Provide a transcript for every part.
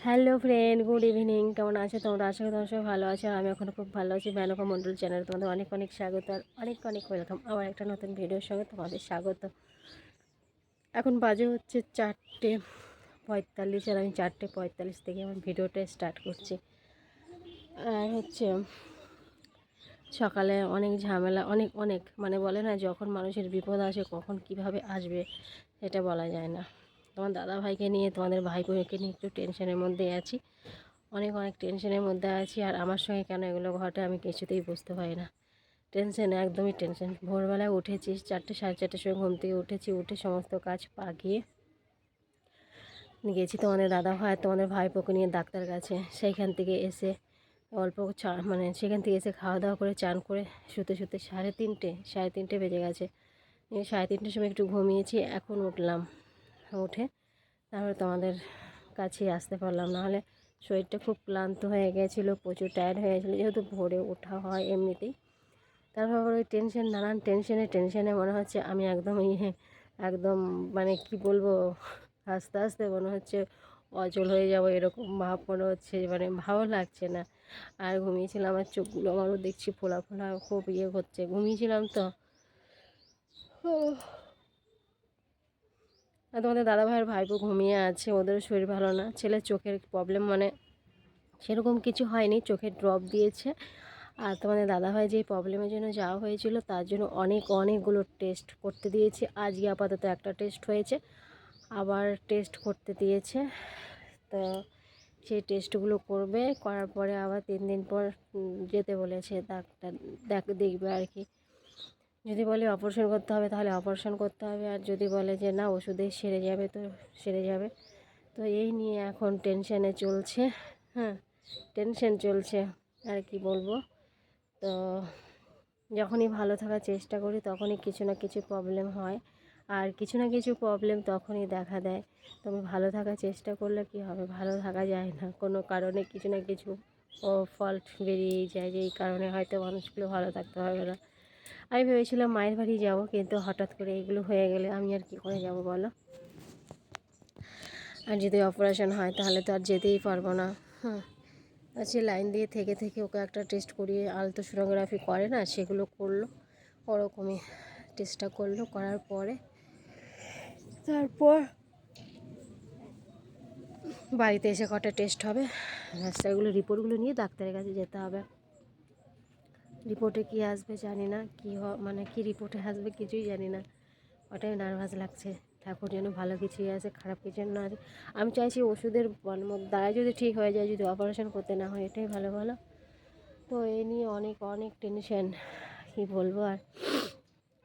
Hello friend, good evening. কেমন আছো তোমরা? আশা করি তোমরা সবাই ভালো আছো। আমি এখন খুব ভালো আছি। মেনকা মন্ডল চ্যানেল তোমাদের অনেক অনেক স্বাগত আর অনেক অনেক ওয়েলকাম আমার একটা নতুন ভিডিওর সঙ্গে তোমাদের স্বাগত। এখন বাজে হচ্ছে 4:45 আর আমি 4:45 থেকে আমার ভিডিওটা স্টার্ট করছি। আর হচ্ছে সকালে অনেক ঝামেলা, অনেক অনেক মানে বলে না, যখন মানুষের বিপদ আসে কখন কিভাবে আসবে সেটা বলা যায় না। তোমার দাদা ভাইকে নিয়ে, তোমাদের ভাই বোনকে নিয়ে একটু টেনশনের মধ্যে আছি, অনেক অনেক টেনশনের মধ্যে আছি। আর আমার সঙ্গে কেন এগুলো ঘটে আমি কিছুতেই বুঝতে পারি না। টেনশন, একদমই টেনশন। ভোরবেলায় উঠেছি 4টে সাড়ে 4টের সময় ঘুম থেকে উঠেছি, উঠে সমস্ত কাজ পাকিয়ে গেছি তোমাদের দাদা ভাই, তোমাদের ভাইপোকে নিয়ে ডাক্তার কাছে। সেইখান থেকে এসে অল্প মানে সেখান থেকে এসে খাওয়া দাওয়া করে চান করে শুতে শুতে সাড়ে তিনটে বেজে গেছে। 3:30টার সময় একটু ঘুমিয়েছি, এখন উঠলাম। উঠে তারপরে তোমাদের কাছে আসতে পারলাম, নাহলে শরীরটা খুব ক্লান্ত হয়ে গেছিলো, প্রচুর টায়ার্ড হয়ে গেছিলো, যেহেতু ভোরে ওঠা হয় এমনিতেই। তারপর ওই টেনশন, নানান টেনশনে মনে হচ্ছে আমি একদম মানে কি বলবো, আস্তে আস্তে মনে হচ্ছে অচল হয়ে যাব, এরকম ভাব মনে হচ্ছে, মানে ভালো লাগছে না। আর ঘুমিয়েছিলাম, আমার চোখগুলো আমারও দেখছি ফোলা ফোলা, খুব হচ্ছে, ঘুমিয়েছিলাম তো। আর তোমাদের দাদাভাইয়ের ভাইপো ঘুমিয়ে আছে, ওদেরও শরীর ভালো না। ছেলের চোখের প্রবলেম, মানে সেরকম কিছু হয়নি, চোখের ড্রপ দিয়েছে। আর তোমাদের দাদাভাই যেই প্রবলেমের জন্য যাওয়া হয়েছিল তার জন্য অনেকগুলো টেস্ট করতে দিয়েছে। আজকে আপাতত একটা টেস্ট হয়েছে, আবার টেস্ট করতে দিয়েছে। তো সেই টেস্টগুলো করবে, করার পরে আবার 3 দিন পর যেতে বলেছে ডাক্তার, দেখবে আর কি। যদি বলে অপারেশন করতে হবে তাহলে অপারেশন করতে হবে, আর যদি বলে যে না ওষুধেই সেরে যাবে তো সেরে যাবে। তো এই নিয়ে এখন টেনশানে চলছে। হ্যাঁ, টেনশন চলছে, আর কি বলবো। তো যখনই ভালো থাকার চেষ্টা করি তখনই কিছু না কিছু প্রবলেম হয়, আর কিছু না কিছু প্রবলেম তখনই দেখা দেয়। তুমি ভালো থাকার চেষ্টা করলে কি হবে, ভালো থাকা যায় না, কোনো কারণে কিছু না কিছু ফল্ট বেরিয়েই যায়, যে এই কারণে হয়তো মানুষগুলো ভালো থাকতে পারবে না। আমি ভেবেছিলাম মায়ের বাড়ি যাব, কিন্তু হঠাৎ করে এগুলো হয়ে গেলে আমি আর কি করে যাব বলো। আর যদি অপারেশন হয় তাহলে তো আর যেতেই পারবো না। হ্যাঁ, আচ্ছা, লাইন দিয়ে থেকে থেকে ওকে একটা টেস্ট করিয়ে, আলট্রাসোনোগ্রাফি করে না, সেগুলো করলো, ওরকমই টেস্টটা করলো, করার পরে তারপর বাড়িতে এসে কটা টেস্ট হবে, সেগুলো রিপোর্টগুলো নিয়ে ডাক্তারের কাছে যেতে হবে। রিপোর্টে কী আসবে জানি না, মানে কী রিপোর্টে আসবে কিছুই জানি না, ওটাই নার্ভাস লাগছে। ঠাকুর যেন ভালো কিছুই আছে, খারাপ কিছু না আছে। আমি চাইছি ওষুধের দ্বারা যদি ঠিক হয়ে যায়, যদি অপারেশন করতে না হয়, এটাই ভালো ভালো। তো এই নিয়ে অনেক অনেক টেনশন, কী বলবো আর।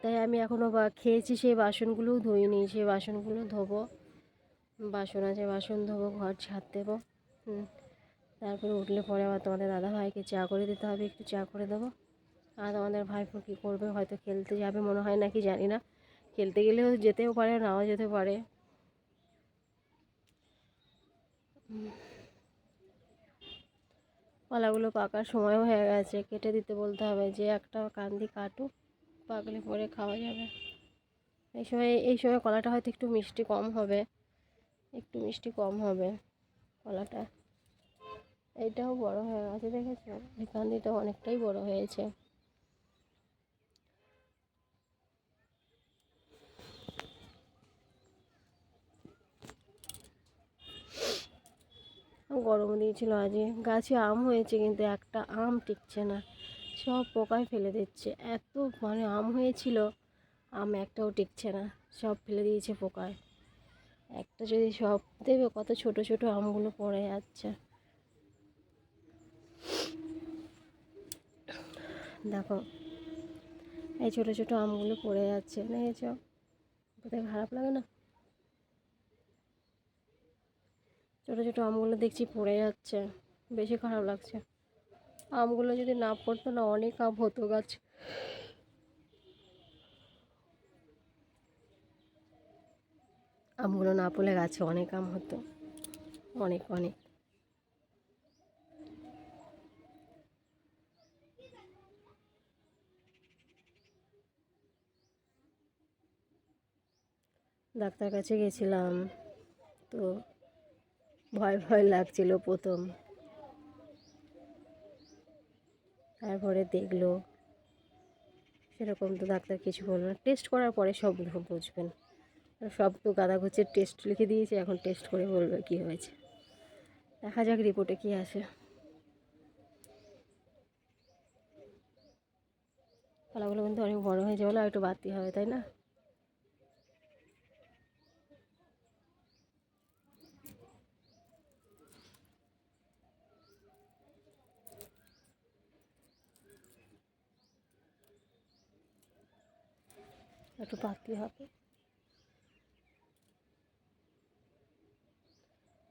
তাই আমি এখনও খেয়েছি, সেই বাসনগুলোও ধুইনি, সেই বাসনগুলো ধোবো। বাসন আছে, বাসন ধোবো, ঘর ঝাড় দেবো। তারপরে উঠলে পরে আবার তোমাদের দাদা ভাইকে চা করে দিতে হবে, একটু চা করে দেবো। আর আমাদের ভাইপো কী করবে, হয়তো খেলতে যাবে মনে হয়, নাকি জানি না। খেলতে গেলেও যেতেও পারে, নাও যেতে পারে। কলাগুলো পাকার সময়ও হয়ে গেছে, কেটে দিতে বলতে হবে, যে একটা কান্দি কাটুক, পাকলে পরে খাওয়া যাবে। এই সময় কলাটা হয়তো একটু মিষ্টি কম হবে, একটু মিষ্টি কম হবে কলাটা। এইটাও বড় হয়ে গেছে, দেখেছো, এই কান্দিটা অনেকটাই বড় হয়েছে। গরম দিয়েছিল আজকে, গাছে আম হয়েছে কিন্তু একটা আম টিকছে না, সব পোকায় ফেলে দিচ্ছে। এত মানে আম হয়েছিল, আম একটাও টিকছে না, সব ফেলে দিয়েছে পোকায়। একটা যদি সব দেবে, কত ছোট ছোট আমগুলো পড়ে যাচ্ছে। দেখো, এই ছোট ছোট আমগুলো পড়ে যাচ্ছে, দেখেছ, কোথায় খারাপ লাগে না? ছোট ছোট আমগুলো দেখছি পড়ে যাচ্ছে, বেশি খারাপ লাগছে। আমগুলো যদি না পড়তো না, অনেক আম হতো গাছ। আমগুলো না পড়লে গাছে অনেক আম হতো, অনেক অনেক। ডাক্তার কাছে গেছিলাম, তো ভয় ভয় লাগছিল প্রথম, তারপরে দেখলো, সেরকম তো ডাক্তার কিছু বললো না, টেস্ট করার পরে সব বুঝবেন। সব তো গাদাগুচ্ছের টেস্ট লিখে দিয়েছে, এখন টেস্ট করে বলবে কী হয়েছে। দেখা যাক রিপোর্টে কী আসে। কলাগুলো কিন্তু অনেক বড় হয়েছে বলে আর একটু বাড়তি হবে, তাই না? একটু বাড়তি হবে।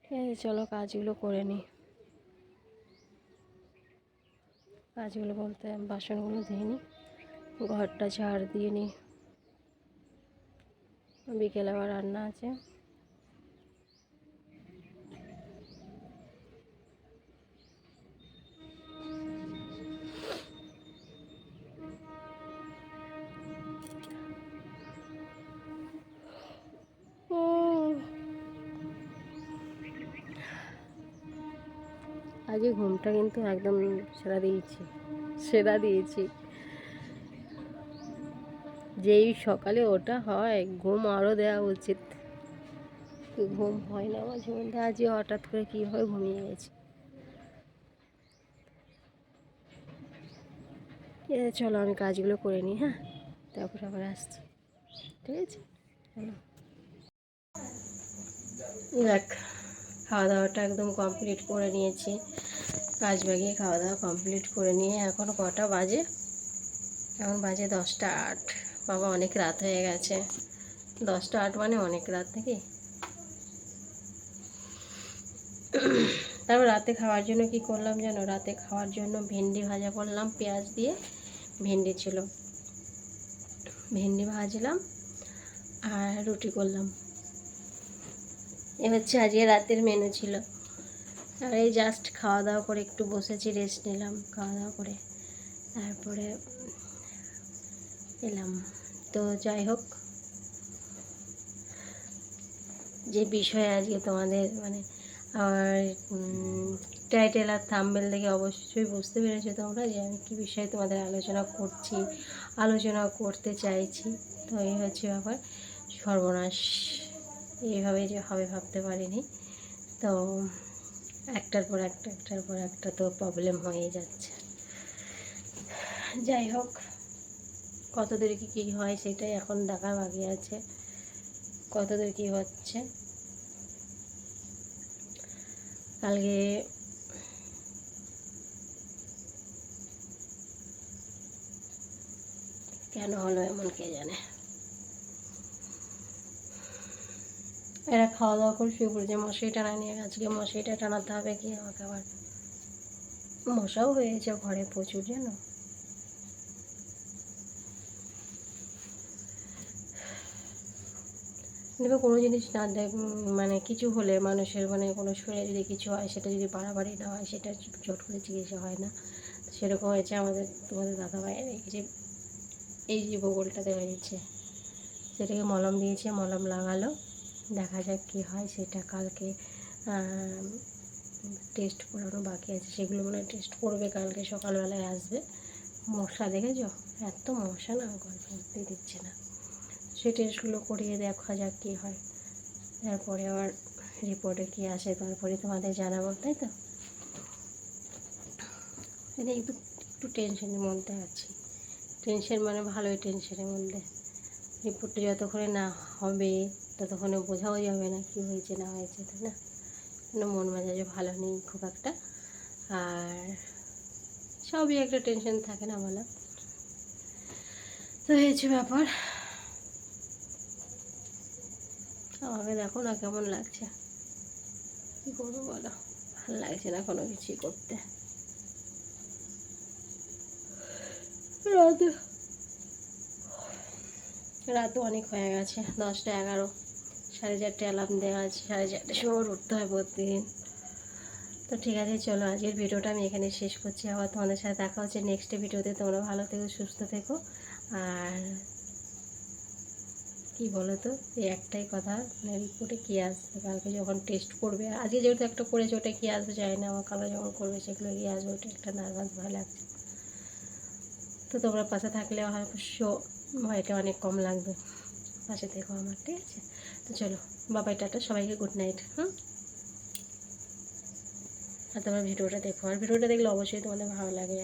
ঠিক আছে, চলো কাজগুলো করে নিই। কাজগুলো বলতে বাসনগুলো ধুয়ে নিই, ঘরটা ঝাড় দিয়ে নিই, বিকেলে আবার রান্না আছে। আজকে ঘুমটা কিন্তু একদম সেরা দিয়েছি। যেই সকালে ওটা হয়, ঘুম আরও দেওয়া উচিত, ঘুম হয় না মাঝে মধ্যে। আজকে হঠাৎ করে কীভাবে ঘুমিয়ে গেছি। চলো আমি কাজগুলো করে নিই, হ্যাঁ, তারপর আবার আসছি, ঠিক আছে? চলো। দেখ, খাওয়া দাওয়াটা একদম কমপ্লিট করে নিয়েছি, কাজ বাগিয়ে খাওয়া দাওয়া কমপ্লিট করে নিয়ে এখন কটা বাজে? এখন বাজে 10টা 8। বাবা, অনেক রাত হয়ে গেছে। 10টা 8 মানে অনেক রাত নাকি? তারপর রাতে খাওয়ার জন্য কি করলাম জানো? রাতে খাওয়ার জন্য ভেন্ডি ভাজা করলাম, পেঁয়াজ দিয়ে। ভেন্ডি ছিল, ভেন্ডি ভাজলাম আর রুটি করলাম। এ হচ্ছে আজকে রাতের মেনু ছিল। আর এই জাস্ট খাওয়া দাওয়া করে একটু বসেছি, রেস্ট নিলাম খাওয়া দাওয়া করে, তারপরে এলাম। তো যাই হোক, যে বিষয়ে আজকে তোমাদের মানে আমার টাইটেল আর থাম্বনেল দেখে অবশ্যই বুঝতে পেরেছো তোমরা যে আমি কী বিষয়ে তোমাদের আলোচনা করতে চাইছি। তো এই হচ্ছে ব্যাপার। সর্বনাশ, এইভাবে যে হবে ভাবতে পারিনি। তো একটার পর একটা তো প্রবলেম হয়ে যাচ্ছে। যাই হোক, কতদূর কী হয় সেটাই এখন দেখার বাকি আছে, কতদূর কী হচ্ছে। কালকে কেন হলো এমন কে জানে। এরা খাওয়া দাওয়া করে শুয়ে পড়েছে, মশারি টানা নিয়ে। আজকে মশারিটা টানাতে হবে কি আমাকে আবার। মশাও হয়েছে ঘরে প্রচুর, জানো। দেখো, কোনো জিনিস না মানে কিছু হলে মানুষের মানে কোনো শরীরে যদি কিছু হয়, সেটা যদি বাড়াবাড়ি না হয়, সেটা চট করে চিকিৎসা হয় না। সেরকম হয়েছে তোমাদের দাদাভাইয়ের এই যে বগলটাতে হয়েছে, সেটাকে মলম দিয়েছে, মলম লাগালো। দেখা যাক কী হয় সেটা। কালকে টেস্ট করানো বাকি আছে, সেগুলো মনে হয় টেস্ট করবে, কালকে সকালবেলায় আসবে। মশা দেখেছ, এত মশা না, গল্প করতে দিচ্ছে না। সেই টেস্টগুলো করিয়ে দেখা যাক কী হয়, তারপরে আবার রিপোর্টে কী আসে তারপরে তোমাদের জানাবো, তাই তো? মানে একটু একটু টেনশনের মধ্যে আছি। টেনশন মানে ভালোই টেনশনের মধ্যে। রিপোর্টটা যতক্ষণে না হবে ততক্ষণে বোঝাও যাবে না কী হয়েছে না হয়েছে, তাই না? কোনো মন মেজাজও ভালো নেই খুব একটা, আর সবই একটা টেনশন থাকে না বলো। তো হয়েছে ব্যাপার। আমাকে দেখো না কেমন লাগছে, কী করবো বলো, ভালো লাগছে না কোনো কিছুই করতে। রাতও অনেক হয়ে গেছে, 10টা 11। 4:30 অ্যালার্ম দেওয়া আছে, 4:30 সময় উঠতে হয় প্রতিদিন। তো ঠিক আছে, চলো আজকের ভিডিওটা আমি এখানে শেষ করছি। আবার তোমাদের সাথে দেখা হচ্ছে নেক্সট ভিডিওতে। তোমরা ভালো থেকো, সুস্থ থেকো, আর কী বলো তো, এই একটাই কথা, মানে রিপোর্টে কী আসবে কালকে যখন টেস্ট করবে। আর আজকে যেহেতু একটা করেছে, ওটা কী আসবে জানি না, আমার কালো যখন করবে সেগুলো কী আসবে, ওটা একটা নার্ভাস ভয় লাগছে। তো তোমরা পাশে থাকলে অবশ্য ভয়টা অনেক কম লাগবে। পাশে থেকো আমার, ঠিক আছে? তো চলো, বাবাই টাটা, সবাইকে গুড নাইট। আর তোমার ভিডিওটা দেখো, আর ভিডিওটা দেখলে অবশ্যই তোমাদের ভালো লাগে।